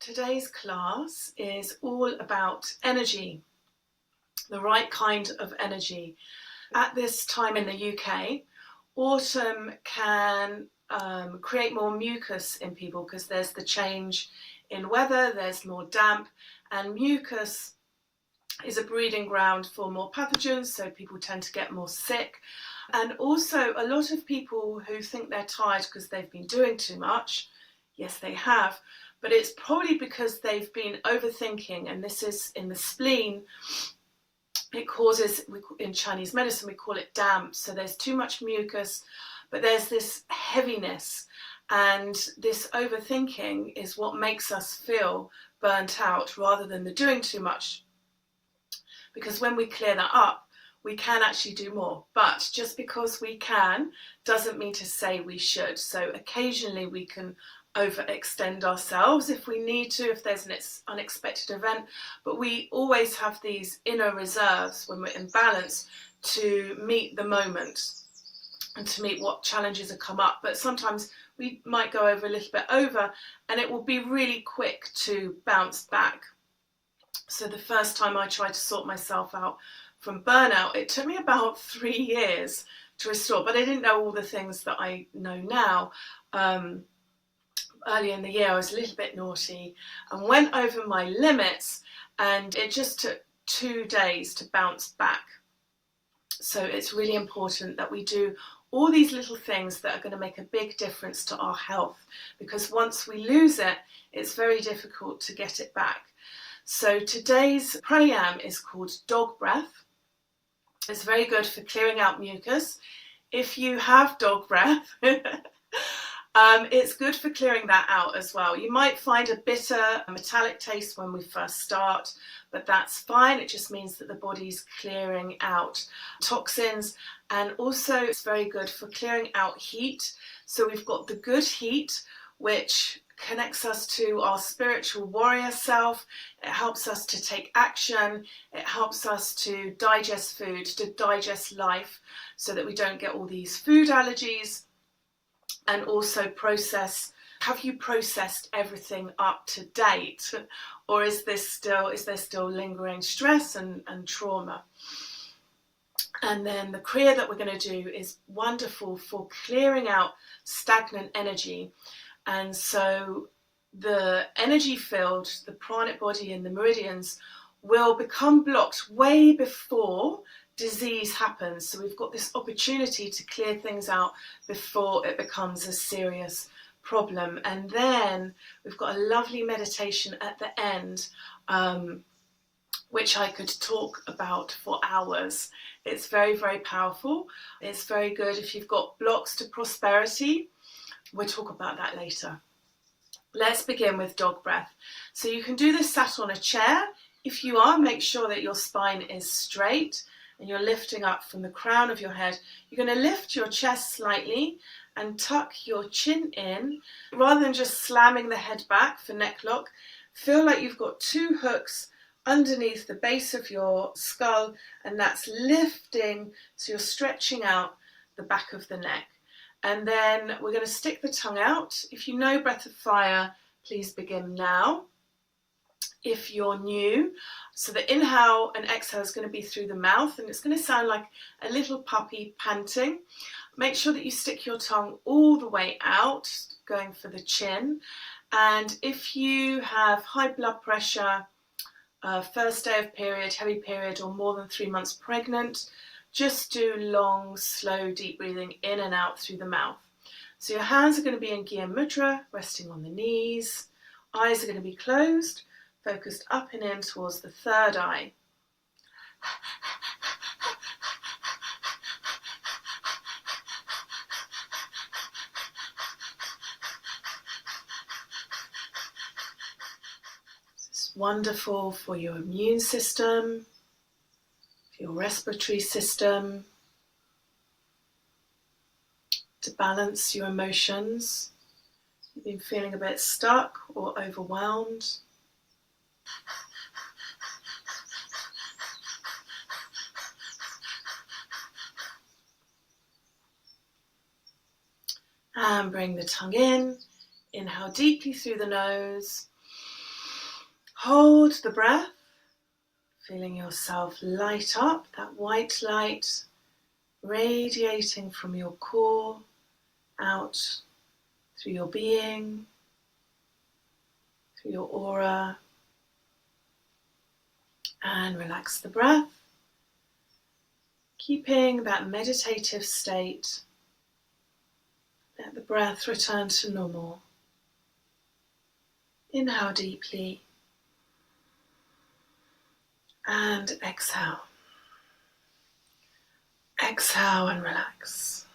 Today's class is all about energy, the right kind of energy. At this time in the UK, autumn can create more mucus in people because there's the change in weather, there's more damp, and mucus is a breeding ground for more pathogens, so people tend to get more sick. And also a lot of people who think they're tired because they've been doing too much, yes they have, but it's probably because they've been overthinking, and this is in the spleen. It causes, in Chinese medicine we call it damp, so there's too much mucus, but there's this heaviness, and this overthinking is what makes us feel burnt out rather than the doing too much, because when we clear that up we can actually do more. But just because we can doesn't mean to say we should. So occasionally we can overextend ourselves if we need to, if there's an unexpected event, but we always have these inner reserves when we're in balance to meet the moment and to meet what challenges have come up. But sometimes we might go over a little bit over, and it will be really quick to bounce back. So the first time I tried to sort myself out from burnout, it took me about 3 years to restore, but I didn't know all the things that I know now. Early in the year I was a little bit naughty and went over my limits, and it just took 2 days to bounce back. So it's really important that we do all these little things that are going to make a big difference to our health, because once we lose it, it's very difficult to get it back. So today's pranayam is called dog breath. It's very good for clearing out mucus. If you have dog breath, it's good for clearing that out as well. You might find a bitter, metallic taste when we first start, but that's fine. It just means that the body's clearing out toxins, and also it's very good for clearing out heat. So we've got the good heat, which connects us to our spiritual warrior self. It helps us to take action. It helps us to digest food, to digest life, so that we don't get all these food allergies. And also process, have you processed everything up to date? Or is there still lingering stress and trauma? And then the kriya that we're going to do is wonderful for clearing out stagnant energy. And so the energy field, the pranic body and the meridians will become blocked way before disease happens. So we've got this opportunity to clear things out before it becomes a serious problem. And then we've got a lovely meditation at the end, which I could talk about for hours. It's very, very powerful. It's very good if you've got blocks to prosperity. We'll talk about that later. Let's begin with dog breath. So you can do this sat on a chair. If you are, make sure that your spine is straight and you're lifting up from the crown of your head. You're going to lift your chest slightly and tuck your chin in. Rather than just slamming the head back for neck lock, feel like you've got 2 hooks underneath the base of your skull, and that's lifting, so you're stretching out the back of the neck. And then we're going to stick the tongue out. If you know Breath of Fire, please begin now. If you're new, so the inhale and exhale is going to be through the mouth, and it's going to sound like a little puppy panting. Make sure that you stick your tongue all the way out, going for the chin. And if you have high blood pressure, first day of period, heavy period, or more than 3 months pregnant, just do long, slow, deep breathing in and out through the mouth. So your hands are going to be in Gyan Mudra, resting on the knees. Eyes are going to be closed, focused up and in towards the third eye. This is wonderful for your immune system, your respiratory system, to balance your emotions. You've been feeling a bit stuck or overwhelmed. And bring the tongue in. Inhale deeply through the nose. Hold the breath, feeling yourself light up, that white light radiating from your core out through your being, through your aura, and relax the breath, keeping that meditative state. Let the breath return to normal. Inhale deeply and exhale. Exhale and relax.